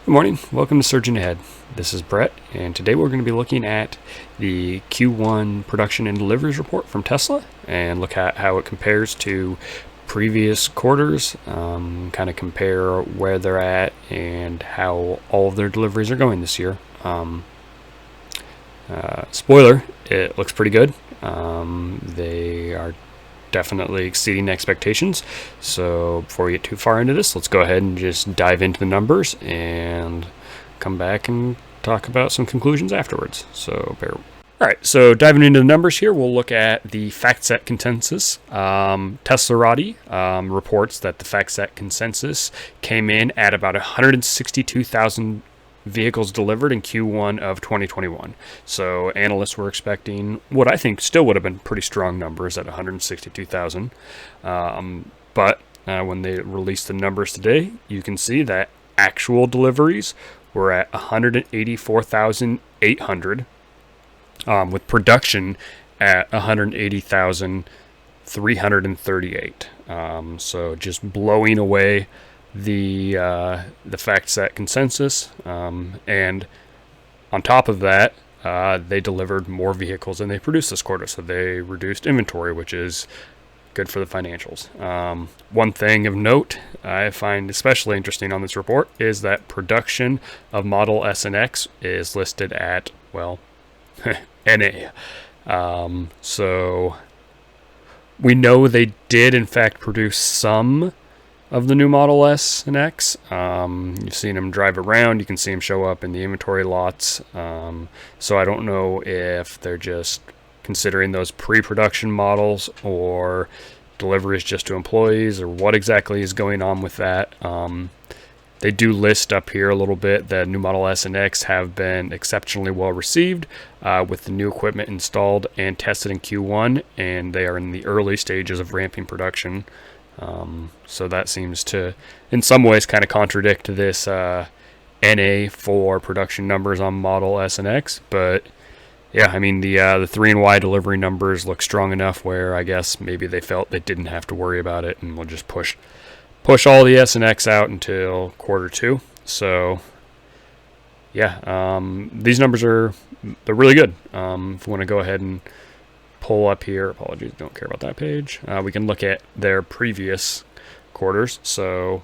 Good morning. Welcome to Surgeon Ahead. This is Brett, and today we're going to be looking at the Q1 production and deliveries report from Tesla and look at how it compares to previous quarters, kind of compare where they're at and how all of their deliveries are going this year. Spoiler, it looks pretty good. They are definitely exceeding expectations. So before we get too far into this, let's go ahead and just dive into the numbers and come back and talk about some conclusions afterwards. All right, so diving into the numbers here, we'll look at the Factset consensus. Teslarati reports that the Factset consensus came in at about 162,000 vehicles delivered in Q1 of 2021. So analysts were expecting what I think still would have been pretty strong numbers at 162,000. But when they released the numbers today, you can see that actual deliveries were at 184,800, with production at 180,338. So just blowing away the Factset consensus, and on top of that, they delivered more vehicles than they produced this quarter, so they reduced inventory, which is good for the financials. One thing of note I find especially interesting on this report is that production of Model S and X is listed at, well, NA. So we know they did in fact produce some of the new Model S and X. You've seen them drive around. You can see them show up in the inventory lots. So I don't know if they're just considering those pre-production models or deliveries just to employees or what exactly is going on with that. They do list up here a little bit that new Model S and X have been exceptionally well received with the new equipment installed and tested in Q1, and they are in the early stages of ramping production. So that seems to, in some ways, kind of contradict this NA for production numbers on Model S and X. But yeah, I mean the 3 and Y delivery numbers look strong enough where I guess maybe they felt they didn't have to worry about it, and we'll just push all the S and X out until Q2. So yeah, these numbers they're really good. If we want to go ahead and pull up here, apologies, don't care about that page. We can look at their previous quarters. So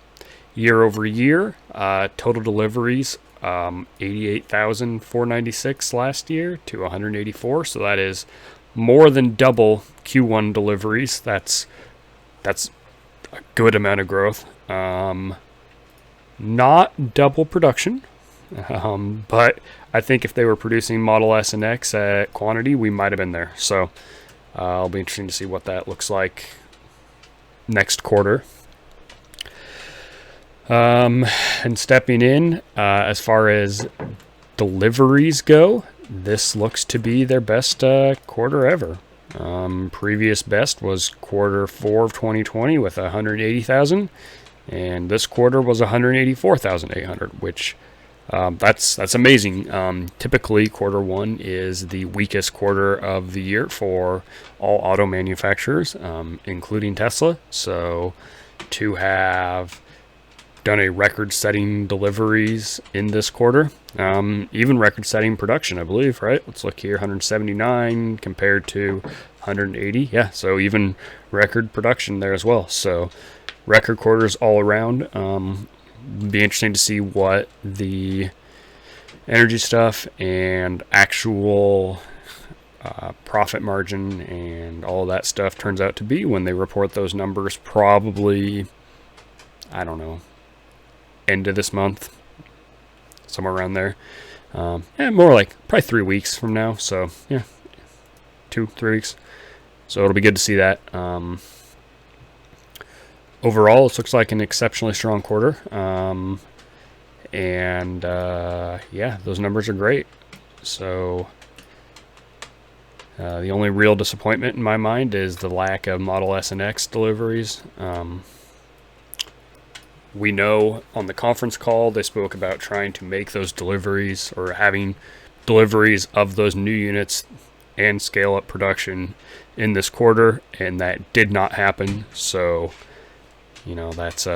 year over year, total deliveries, 88,496 last year to 184. So that is more than double Q1 deliveries. That's a good amount of growth. Not double production. But I think if they were producing Model S and X at quantity, we might have been there. So it'll be interesting to see what that looks like next quarter. And stepping in, as far as deliveries go, this looks to be their best quarter ever. Previous best was Q4 of 2020 with 180,000, and this quarter was 184,800, which that's amazing. Typically, Q1 is the weakest quarter of the year for all auto manufacturers, including Tesla. So to have done a record-setting deliveries in this quarter, even record-setting production, I believe, right? Let's look here, 179 compared to 180. Yeah, so even record production there as well. So record quarters all around. Be interesting to see what the energy stuff and actual profit margin and all that stuff turns out to be when they report those numbers, probably, I don't know, end of this month, somewhere around there. More like probably 3 weeks from now. So yeah, 2-3 weeks. So it'll be good to see that. Overall, it looks like an exceptionally strong quarter. Yeah, those numbers are great. So the only real disappointment in my mind is the lack of Model S and X deliveries. We know on the conference call they spoke about trying to make those deliveries or having deliveries of those new units and scale up production in this quarter, and that did not happen. So, you know, that's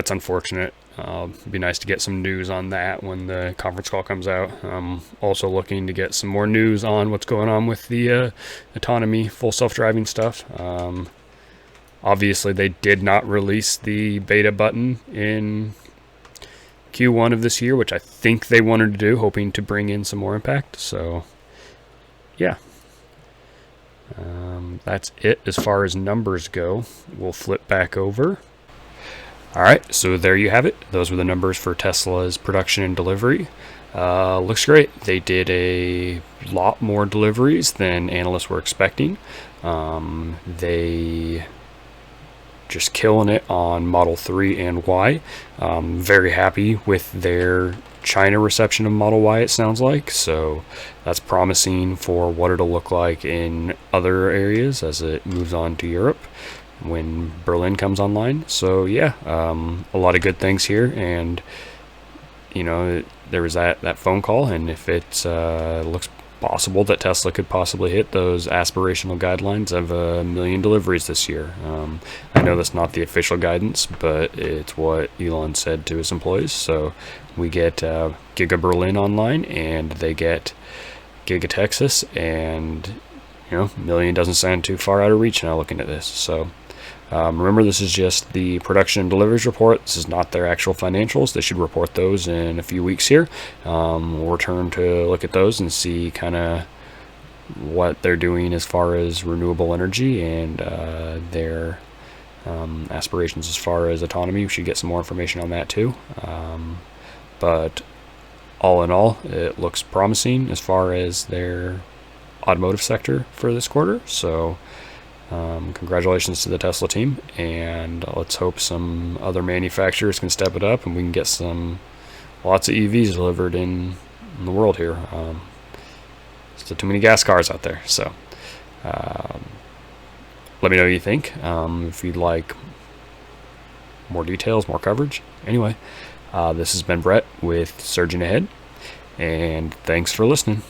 unfortunate. It'd be nice to get some news on that when the conference call comes out. I'm also looking to get some more news on what's going on with the autonomy, full self-driving stuff. Obviously, they did not release the beta button in Q1 of this year, which I think they wanted to do, hoping to bring in some more impact. So, yeah. That's it as far as numbers go. We'll flip back over. All right, so there you have it. Those were the numbers for Tesla's production and delivery. Looks great. They did a lot more deliveries than analysts were expecting. They just killing it on Model 3 and Y. Very happy with their China reception of Model Y, it sounds like. So that's promising for what it'll look like in other areas as it moves on to Europe when Berlin comes online. So yeah, a lot of good things here. And there was that phone call, and if it looks possible that Tesla could possibly hit those aspirational guidelines of 1 million deliveries this year. I know that's not the official guidance, but it's what Elon said to his employees. So we get Giga Berlin online, and they get Giga Texas, and 1 million doesn't sound too far out of reach now looking at this. So remember, this is just the production and deliveries report. This is not their actual financials. They should report those in a few weeks here. We'll return to look at those and see kind of what they're doing as far as renewable energy and their aspirations as far as autonomy. We should get some more information on that too. But all in all, it looks promising as far as their automotive sector for this quarter. So congratulations to the Tesla team, and let's hope some other manufacturers can step it up and we can get lots of EVs delivered in the world here. Still too many gas cars out there. So let me know what you think. If you'd like more details, more coverage. Anyway, this has been Brett with Surging Ahead, and thanks for listening.